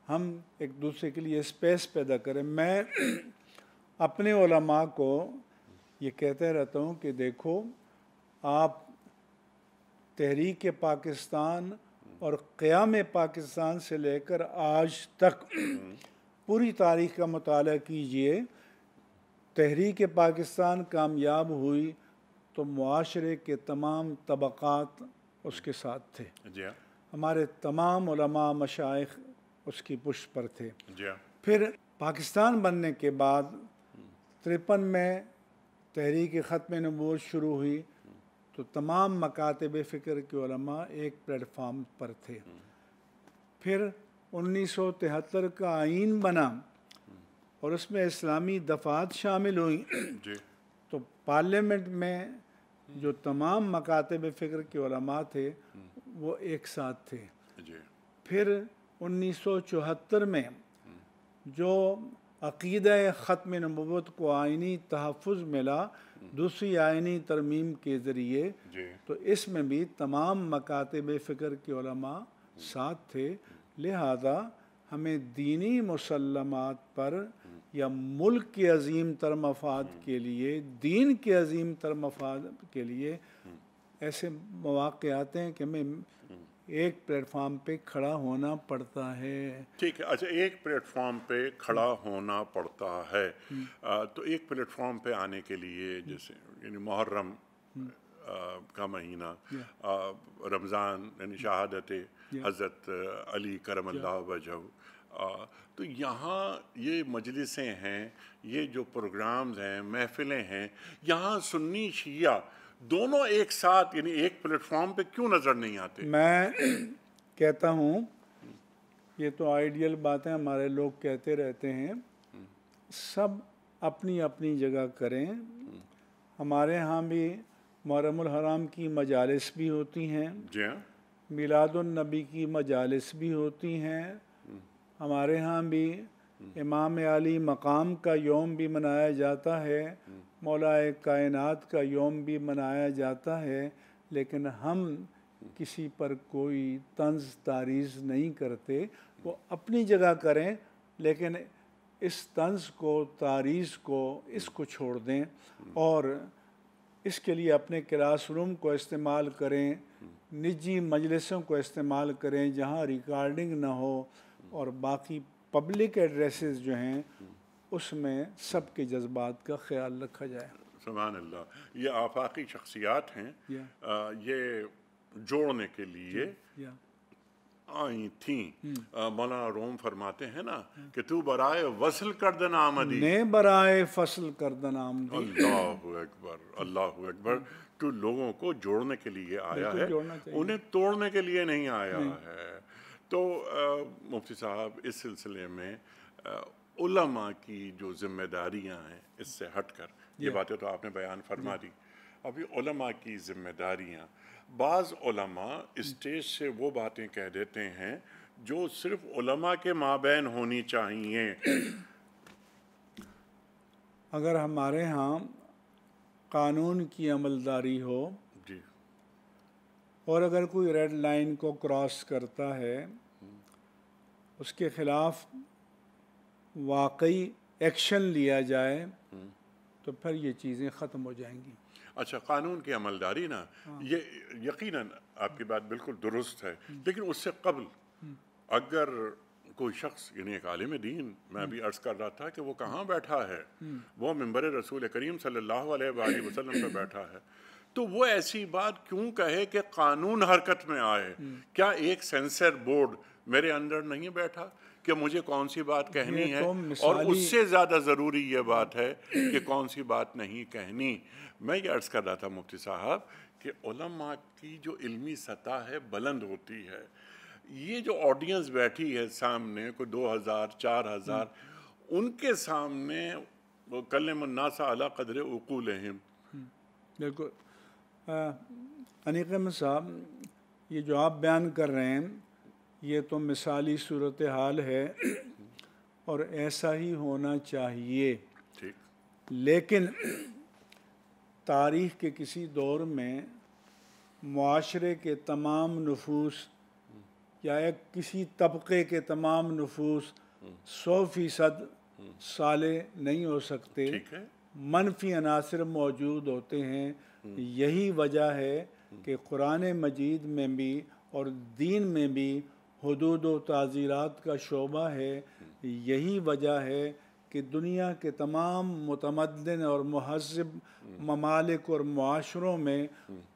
ہم ایک دوسرے کے لیے اسپیس پیدا کریں. میں اپنے علماء کو یہ کہتے رہتا ہوں کہ دیکھو آپ تحریک پاکستان اور قیام پاکستان سے لے کر آج تک پوری تاریخ کا مطالعہ کیجئے. تحریک پاکستان کامیاب ہوئی تو معاشرے کے تمام طبقات اس کے ساتھ تھے. ہمارے تمام علماء مشائخ اس کی پشت پر تھے. پھر پاکستان بننے کے بعد 53 میں تحریک ختم نبوت شروع ہوئی تو تمام مکاتب فکر کے علماء ایک پلیٹ فارم پر تھے. پھر 1973 کا آئین بنا اور اس میں اسلامی دفعات شامل ہوئیں تو پارلیمنٹ میں جو تمام مکاتب فکر کے علماء تھے وہ ایک ساتھ تھے. پھر 1974 میں جو عقیدہ ختم نبوت کو آئینی تحفظ ملا دوسری آئینی ترمیم کے ذریعے تو اس میں بھی تمام مکاتب فکر کے علماء ساتھ تھے. لہذا ہمیں دینی مسلمات پر یا ملک کے عظیم تر مفاد کے لیے دین کے عظیم تر مفاد کے لیے ایسے مواقع آتے ہیں کہ ہمیں ایک پلیٹ فارم پہ کھڑا ہونا پڑتا ہے. ٹھیک ہے. اچھا ایک پلیٹ فارم پہ کھڑا ہونا پڑتا ہے تو ایک پلیٹ فارم پہ آنے کے لیے جیسے یعنی محرم کا مہینہ رمضان یعنی شہادت حضرت علی کرم اللہ وجہہ تو یہاں یہ مجلسیں ہیں یہ جو پروگرامز ہیں محفلیں ہیں یہاں سنی شیعہ دونوں ایک ساتھ یعنی ایک پلیٹ فارم پہ کیوں نظر نہیں آتے؟ میں کہتا ہوں یہ تو آئیڈیل باتیں ہمارے لوگ کہتے رہتے ہیں. سب اپنی اپنی جگہ کریں. ہمارے ہاں بھی محرم الحرام کی مجالس بھی ہوتی ہیں. میلاد النبی کی مجالس بھی ہوتی ہیں. ہمارے ہاں بھی امام علی مقام کا یوم بھی منایا جاتا ہے. مولا کائنات کا یوم بھی منایا جاتا ہے. لیکن ہم کسی پر کوئی طنز تاریض نہیں کرتے. وہ اپنی جگہ کریں لیکن اس طنز کو تاریض کو اس کو چھوڑ دیں اور اس کے لیے اپنے کلاس روم کو استعمال کریں. نجی مجلسوں کو استعمال کریں جہاں ریکارڈنگ نہ ہو اور باقی پبلک ایڈریسز جو ہیں اس میں سب کے جذبات کا خیال رکھا جائے. سبحان اللہ. یہ آفاقی شخصیات ہیں یہ جوڑنے کے لیے آئی تھیں. مولانا روم فرماتے ہیں نا کہ تو برائے وصل کردن آمدی نے برائے فصل کردن آمدی. اللہ اکبر اللہ اکبر. تو لوگوں کو جوڑنے کے لیے آیا ہے انہیں توڑنے کے لیے نہیں آیا ہے. تو مفتی صاحب اس سلسلے میں علماء کی جو ذمہ داریاں ہیں اس سے ہٹ کر یہ باتیں تو آپ نے بیان فرما دی. ابھی علماء کی ذمہ داریاں بعض علماء اسٹیج سے وہ باتیں کہہ دیتے ہیں جو صرف علماء کے مابین ہونی چاہیے. اگر ہمارے ہاں قانون کی عملداری ہو اور اگر کوئی ریڈ لائن کو کراس کرتا ہے اس کے خلاف واقعی ایکشن لیا جائے تو پھر یہ چیزیں ختم ہو جائیں گی. اچھا قانون کی عملداری نا یہ یقیناً آپ کی بات بالکل درست ہے لیکن اس سے قبل اگر کوئی شخص یعنی ایک عالم دین میں ابھی عرض کر رہا تھا کہ وہ کہاں بیٹھا ہے وہ منبر رسول کریم صلی اللہ علیہ وآلہ وسلم پہ بیٹھا ہے تو وہ ایسی بات کیوں کہے کہ قانون حرکت میں آئے؟ کیا ایک سینسر بورڈ میرے اندر نہیں بیٹھا کہ مجھے کون سی بات کہنی ہے اور اس سے زیادہ ضروری یہ بات ہے کہ کون سی بات نہیں کہنی. میں یہ عرض کر رہا تھا مفتی صاحب کہ علماء کی جو علمی سطح ہے بلند ہوتی ہے. یہ جو آڈینس بیٹھی ہے سامنے کوئی 2000 4000 ان کے سامنے وہ کلم الناس علی قدر عقولہم. بالکل انیق احمد صاحب یہ جو آپ بیان کر رہے ہیں یہ تو مثالی صورتحال ہے اور ایسا ہی ہونا چاہیے. لیکن تاریخ کے کسی دور میں معاشرے کے تمام نفوس یا ایک کسی طبقے کے تمام نفوس 100% صالح نہیں ہو سکتے، ٹھیک ہے، منفی عناصر موجود ہوتے ہیں۔ یہی وجہ ہے کہ قرآن مجید میں بھی اور دین میں بھی حدود و تعزیرات کا شعبہ ہے۔ یہی وجہ ہے کہ دنیا کے تمام متمدن اور مہذب ممالک اور معاشروں میں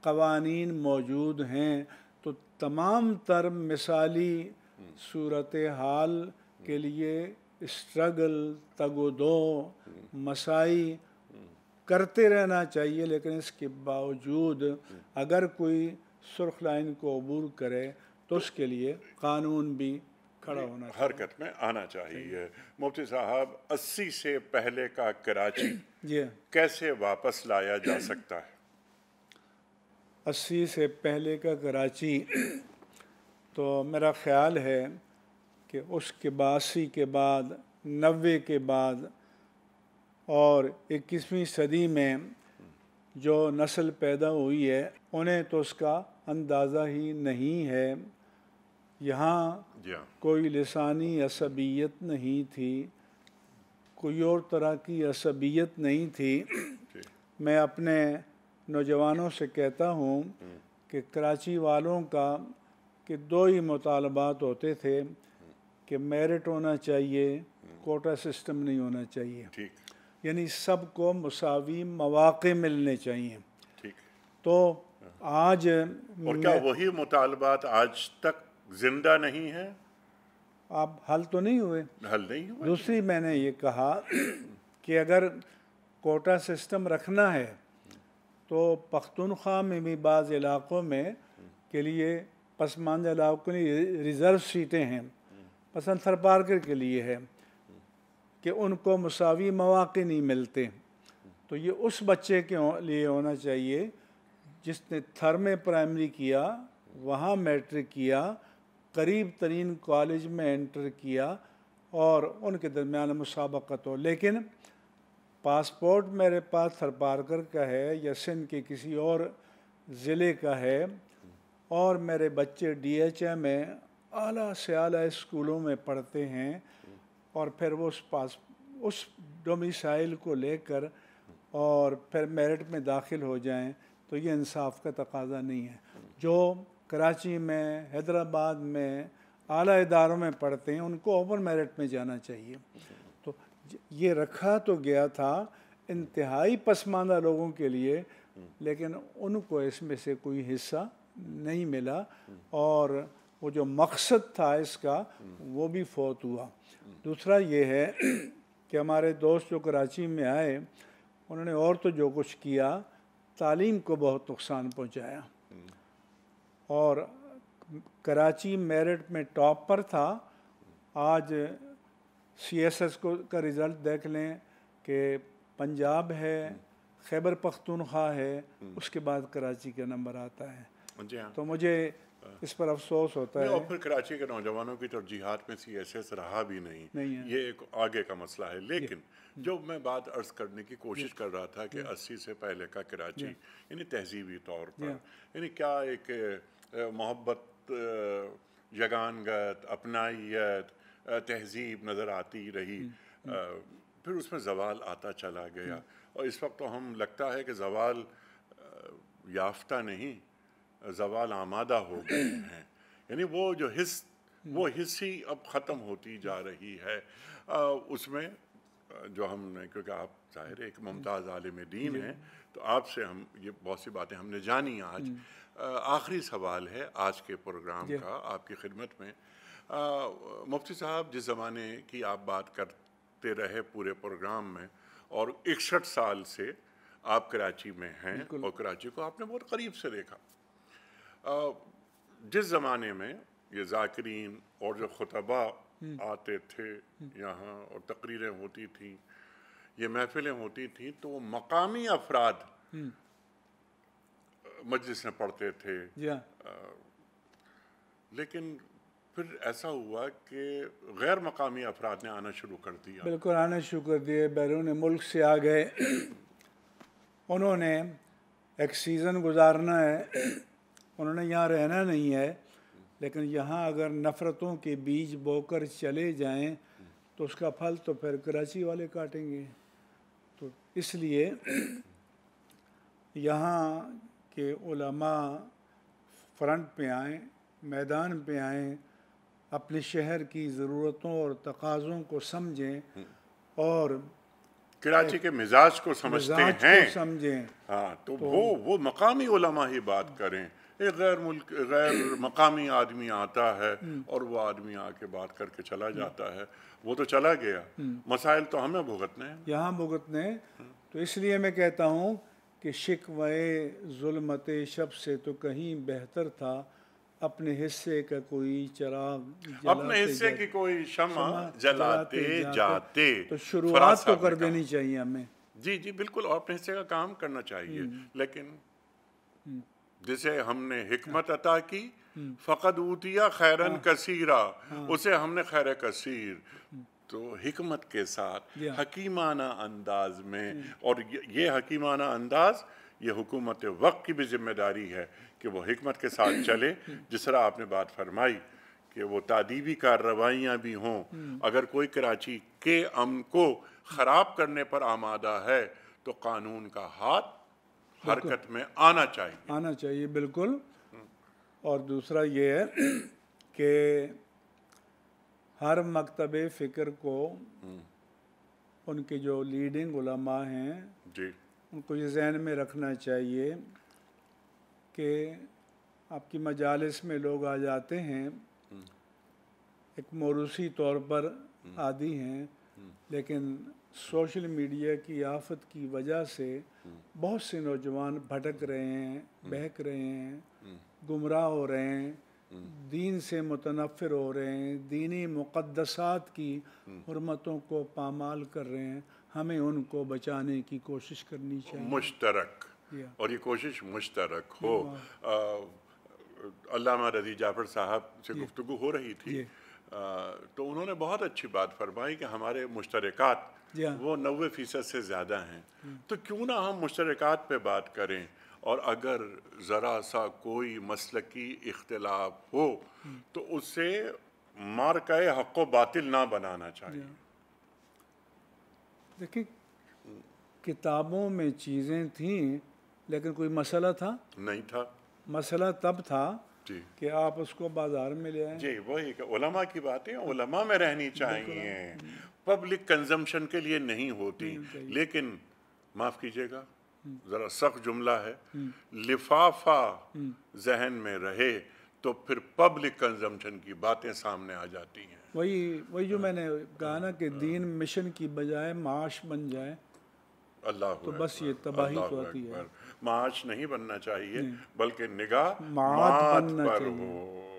قوانین موجود ہیں۔ تو تمام تر مثالی صورتحال کے لیے اسٹرگل، تگ و دو، مساعی کرتے رہنا چاہیے، لیکن اس کے باوجود اگر کوئی سرخ لائن کو عبور کرے تو اس کے لیے قانون بھی کھڑا ہونا چاہیے، حرکت میں آنا چاہیے۔ مفتی صاحب، 80 سے پہلے کا کراچی جی کیسے واپس لایا جا سکتا ہے؟ 80 سے پہلے کا کراچی تو میرا خیال ہے کہ اس کے 82 کے بعد، 90 کے بعد اور 21ویں صدی میں جو نسل پیدا ہوئی ہے انہیں تو اس کا اندازہ ہی نہیں ہے۔ یہاں جی ہاں، کوئی لسانی عصبیت نہیں تھی، کوئی اور طرح کی عصبیت نہیں تھی۔ میں اپنے نوجوانوں سے کہتا ہوں کہ کراچی والوں کا کہ 2 ہی مطالبات ہوتے تھے کہ میرٹ ہونا چاہیے، کوٹا سسٹم نہیں ہونا چاہیے، ٹھیک یعنی سب کو مساوی مواقع ملنے چاہیے۔ ٹھیک۔ تو آج اور کیا وہی مطالبات آج تک زندہ نہیں ہیں؟ آپ حل تو نہیں ہوئے۔ حل نہیں ہوا؟ دوسری میں نے یہ کہا کہ اگر کوٹا سسٹم رکھنا ہے تو پختونخوا میں بھی بعض علاقوں میں کے لیے پسماندہ علاقوں کے لیے ریزرو سیٹیں ہیں، مثلا تھرپارکر کے لیے ہے کہ ان کو مساوی مواقع نہیں ملتے، تو یہ اس بچے کے لیے ہونا چاہیے جس نے تھر میں پرائمری کیا، وہاں میٹرک کیا، قریب ترین کالج میں انٹر کیا اور ان کے درمیان مسابقت ہو۔ لیکن پاسپورٹ میرے پاس تھرپارکر کا ہے یا سندھ کے کسی اور ضلع کا ہے اور میرے بچے ڈی ایچ اے میں اعلیٰ سے اعلیٰ اسکولوں میں پڑھتے ہیں اور پھر وہ اس ڈومیسائل کو لے کر اور پھر میرٹ میں داخل ہو جائیں، تو یہ انصاف کا تقاضا نہیں ہے۔ جو کراچی میں، حیدرآباد میں اعلیٰ اداروں میں پڑھتے ہیں ان کو اوپن میرٹ میں جانا چاہیے۔ تو یہ رکھا تو گیا تھا انتہائی پسماندہ لوگوں کے لیے، لیکن ان کو اس میں سے کوئی حصہ نہیں ملا اور وہ جو مقصد تھا اس کا وہ بھی فوت ہوا۔ دوسرا یہ ہے کہ ہمارے دوست جو کراچی میں آئے انہوں نے اور تو جو کچھ کیا، تعلیم کو بہت نقصان پہنچایا، اور کراچی میرٹ میں ٹاپ پر تھا۔ آج سی ایس ایس کا رزلٹ دیکھ لیں کہ پنجاب ہے، خیبر پختونخوا ہے، اس کے بعد کراچی کا نمبر آتا ہے۔ جی ہاں، تو مجھے اس پر افسوس ہوتا ہے۔ اور پھر کراچی کے نوجوانوں کی ترجیحات میں سی ایس ایس رہا بھی نہیں، یہ ایک آگے کا مسئلہ ہے۔ لیکن جو میں بات عرض کرنے کی کوشش کر رہا تھا کہ 80 سے پہلے کا کراچی یعنی تہذیبی طور پر یعنی کیا ایک محبت، یگانگت، اپنائیت، تہذیب نظر آتی رہی، پھر اس میں زوال آتا چلا گیا، اور اس وقت تو ہم لگتا ہے کہ زوال یافتہ نہیں، زوال آمادہ ہو گئے ہیں۔ یعنی وہ جو حس ہی اب ختم ہوتی جا رہی ہے۔ اس میں جو ہم نے، کیونکہ آپ ظاہر ایک ممتاز عالم دین ہیں تو آپ سے ہم یہ بہت سی باتیں ہم نے جانی آج۔ آخری سوال ہے آج کے پروگرام کا آپ کی خدمت میں۔ مفتی صاحب، جس زمانے کی آپ بات کرتے رہے پورے پروگرام میں، اور 61 سال سے آپ کراچی میں ہیں اور کراچی کو آپ نے بہت قریب سے دیکھا، جس زمانے میں یہ ذاکرین اور جو خطبہ آتے تھے یہاں اور تقریریں ہوتی تھیں، یہ محفلیں ہوتی تھیں، تو وہ مقامی افراد مجلس میں پڑھتے تھے، لیکن پھر ایسا ہوا کہ غیر مقامی افراد نے آنا شروع کر دیا۔ بالکل آنا شروع کر دیے، بیرون ملک سے آ گئے، انہوں نے ایک سیزن گزارنا ہے، انہوں نے یہاں رہنا نہیں ہے، لیکن یہاں اگر نفرتوں کے بیج بو کر چلے جائیں تو اس کا پھل تو پھر کراچی والے کاٹیں گے. تو اس لیے یہاں کے علماء فرنٹ پہ آئیں، میدان پہ آئیں، اپنے شہر کی ضرورتوں اور تقاضوں کو سمجھیں اور کراچی کے مزاج کو سمجھتے ہیں. کو سمجھیں. ہاں تو وہ مقامی علماء ہی بات کریں. ایک غیر مقامی آدمی آتا ہے اور وہ آدمی آ کے بات کر کے چلا جاتا ہے، وہ تو چلا گیا. مسائل تو ہمیں بھگتنے ہیں، یہاں بھگتنے. تو اس لیے میں کہتا ہوں کہ شکوے ظلمت شب سے تو کہیں بہتر تھا اپنے حصے کا کوئی چراغ اپنے حصے کی کوئی شمع جلاتے جاتے. تو شروعات تو کر دینی چاہیے ہمیں. جی جی بالکل، اور اپنے حصے کا کام کرنا چاہیے. لیکن جسے ہم نے حکمت عطا کی فقد اوتیا خیرن کثیرا، اسے ہم نے خیر کثیر. تو حکمت کے ساتھ حکیمانہ انداز میں، اور یہ حکیمانہ انداز یہ حکومت وقت کی بھی ذمہ داری ہے کہ وہ حکمت کے ساتھ چلے. جس طرح آپ نے بات فرمائی کہ وہ تعدیبی کارروائیاں بھی ہوں. اگر کوئی کراچی کے امن کو خراب کرنے پر آمادہ ہے تو قانون کا ہاتھ حرکت میں آنا چاہیے. بالکل. اور دوسرا یہ ہے کہ ہر مکتب فکر کو ان کے جو لیڈنگ علماء ہیں جی ان کو یہ ذہن میں رکھنا چاہیے کہ آپ کی مجالس میں لوگ آ جاتے ہیں ایک موروثی طور پر عادی ہیں، لیکن سوشل میڈیا کی آفت کی وجہ سے بہت سے نوجوان بھٹک رہے ہیں، بہک رہے ہیں، گمراہ ہو رہے ہیں، دین سے متنفر ہو رہے ہیں، دینی مقدسات کی حرمتوں کو پامال کر رہے ہیں. ہمیں ان کو بچانے کی کوشش کرنی چاہیے، مشترک، اور یہ کوشش مشترک ہو. علامہ رضی جعفر صاحب سے گفتگو ہو رہی تھی تو انہوں نے بہت اچھی بات فرمائی کہ ہمارے مشترکات وہ 90% سے زیادہ ہیں. تو کیوں نہ ہم مشترکات پہ بات کریں، اور اگر ذرا سا کوئی مسلکی اختلاف ہو تو اسے مارکہ حق و باطل نہ بنانا چاہیے. دیکھیں کتابوں میں چیزیں تھیں لیکن کوئی مسئلہ تھا نہیں تھا. مسئلہ تب تھا کہ آپ اس کو بازار میں لے آئیں. جی وہی کہ علماء کی باتیں علماء میں رہنی چاہیے، پبلک کنزمپشن کے لیے نہیں ہوتی. لیکن معاف کیجیے گا ذرا سخت جملہ ہے، لفافہ ذہن میں رہے تو پھر پبلک کنزمپشن کی باتیں سامنے آ جاتی ہیں. وہی جو میں نے کہا نا کہ دین مشن کی بجائے معاش بن جائے تو بس یہ تباہی تو آتی ہے. معاش نہیں بننا چاہیے بلکہ نگاہ معاد بننا پر چاہیے. ہو.